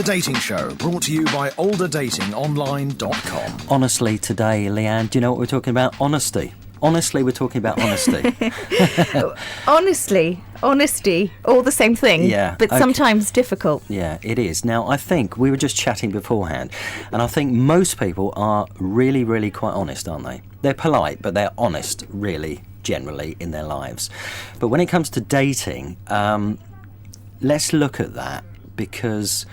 The Dating Show, brought to you by olderdatingonline.com. Honestly, today, Leigh-Ann, do you know what we're talking about? Honesty. Honestly, we're talking about honesty. Honesty, all the same thing, Yeah, but okay. sometimes difficult. Yeah, it is. Now, I think we were just chatting beforehand, and I think most people are really, really quite honest, aren't they? They're polite, but they're honest, really, generally, in their lives. But when it comes to dating, let's look at that, because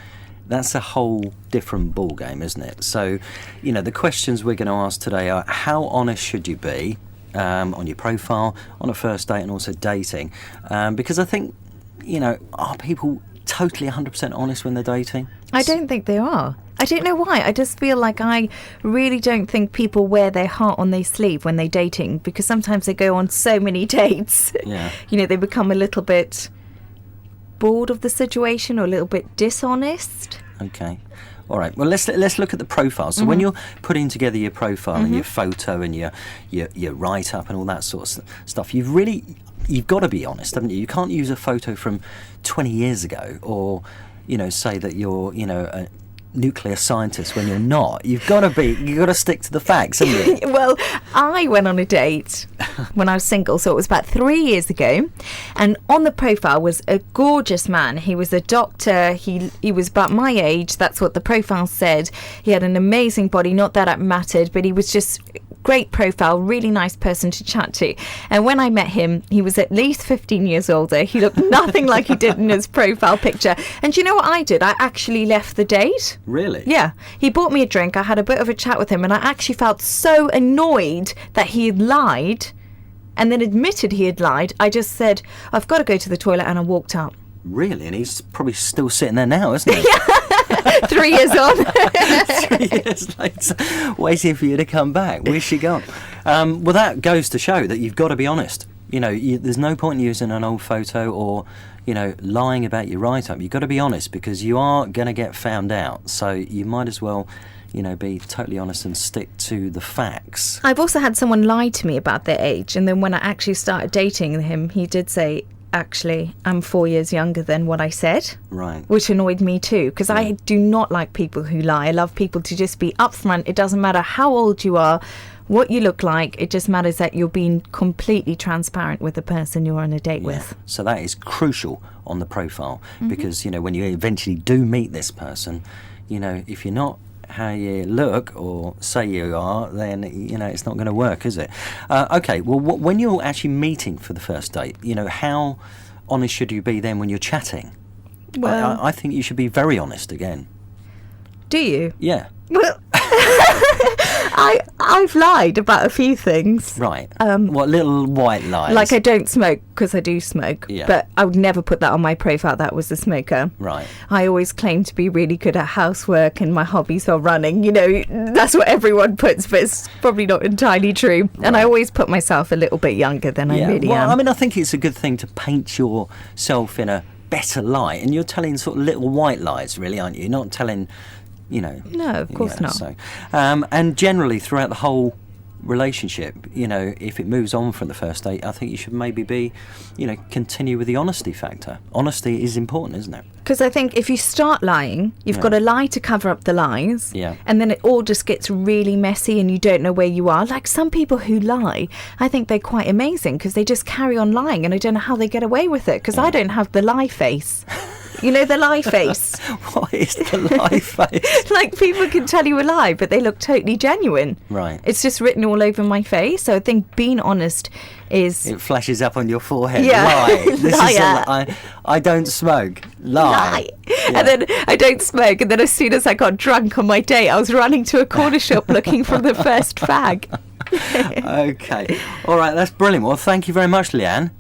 that's a whole different ball game, isn't it? So, you know, the questions we're going to ask today are: how honest should you be on your profile, on a first date, and also dating? Because I think, you know, are people totally 100% honest when they're dating? I don't think they are. I don't know why. I just feel like I really don't think people wear their heart on their sleeve when they're dating, because sometimes they go on so many dates. Yeah. You know, they become a little bit bored of the situation or a little bit dishonest. Okay. All right. Well, let's look at the profile. So when you're putting together your profile and your photo and your write-up and all that sort of stuff, you've got to be honest, haven't you? You can't use a photo from 20 years ago, or, you know, say that you're, you know, a nuclear scientist when you're not. You've got to stick to the facts, haven't you? Well, I went on a date when I was single, so it was about 3 years ago, and on the profile was a gorgeous man. He was a doctor. He was about my age. That's what the profile said. He had an amazing body. Not that it mattered, but he was just great profile, really nice person to chat to. And when I met him, he was at least 15 years older. He looked nothing like he did in his profile picture. And do you know what I did? I actually left the date. Really? Yeah. He bought me a drink. I had a bit of a chat with him, and I actually felt so annoyed that he had lied and then admitted he had lied. I just said, I've got to go to the toilet, and I walked out. Really? And he's probably still sitting there now, isn't he? 3 years on. 3 years later, waiting for you to come back. Where's she gone? Well, that goes to show that you've got to be honest. You know, there's no point in using an old photo or, you know, lying about your write-up. You've got to be honest, because you are going to get found out. So you might as well, you know, be totally honest and stick to the facts. I've also had someone lie to me about their age, and then when I actually started dating him, he did say, actually, I'm 4 years younger than what I said. Right. Which annoyed me too, because I do not like people who lie. I love people to just be upfront. It doesn't matter how old you are, what you look like. It just matters that you're being completely transparent with the person you're on a date with. So that is crucial on the profile, because, you know, when you eventually do meet this person, you know, if you're not how you look or say you are, then, you know, it's not going to work, is it? Okay, well, when you're actually meeting for the first date, you know, how honest should you be then when you're chatting? Well, I think you should be very honest again. do you? Yeah. Well, I've lied about a few things. Right. What little white lies? Like, I don't smoke, because I do smoke. Yeah. But I would never put that on my profile, that was a smoker. Right. I always claim to be really good at housework, and my hobbies are running. You know, that's what everyone puts, but it's probably not entirely true. Right. And I always put myself a little bit younger than I really am. I mean, I think it's a good thing to paint yourself in a better light, and you're telling sort of little white lies, really, aren't you? You're not telling, you know. No, of course not. So, and generally throughout the whole relationship, you know, if it moves on from the first date, I think you should maybe continue with the honesty factor. Honesty is important, isn't it? Because I think if you start lying, you've got to lie to cover up the lies. Yeah. And then it all just gets really messy and you don't know where you are. Like some people who lie, I think they're quite amazing because they just carry on lying, and I don't know how they get away with it, because I don't have the lie face. You know, the lie face. What is the lie face? Like, people can tell you a lie, but they look totally genuine. Right. It's just written all over my face. So I think being honest is... It flashes up on your forehead. Yeah. Lie. This is Liar. I don't smoke. Lie. Yeah. And then I don't smoke. And then as soon as I got drunk on my date, I was running to a corner shop looking for the first fag. Okay. All right, that's brilliant. Well, thank you very much, Leigh-Ann.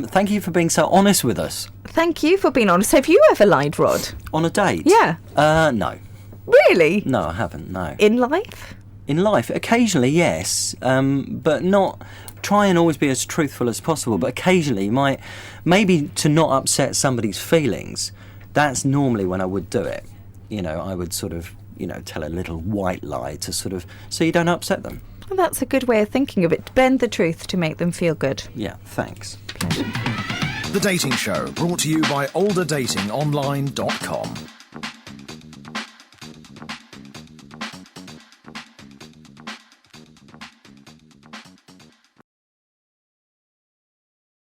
Thank you for being so honest with us. Thank you for being honest. Have you ever lied, Rod? On a date? Yeah. No. Really? No, I haven't, no. In life? In life, occasionally, yes. But not... Try and always be as truthful as possible, but occasionally you might... Maybe to not upset somebody's feelings, that's normally when I would do it. You know, I would sort of, tell a little white lie to sort of... So you don't upset them. Well, that's a good way of thinking of it. Bend the truth to make them feel good. Yeah, thanks. Pleasure. The Dating Show, brought to you by olderdatingonline.com.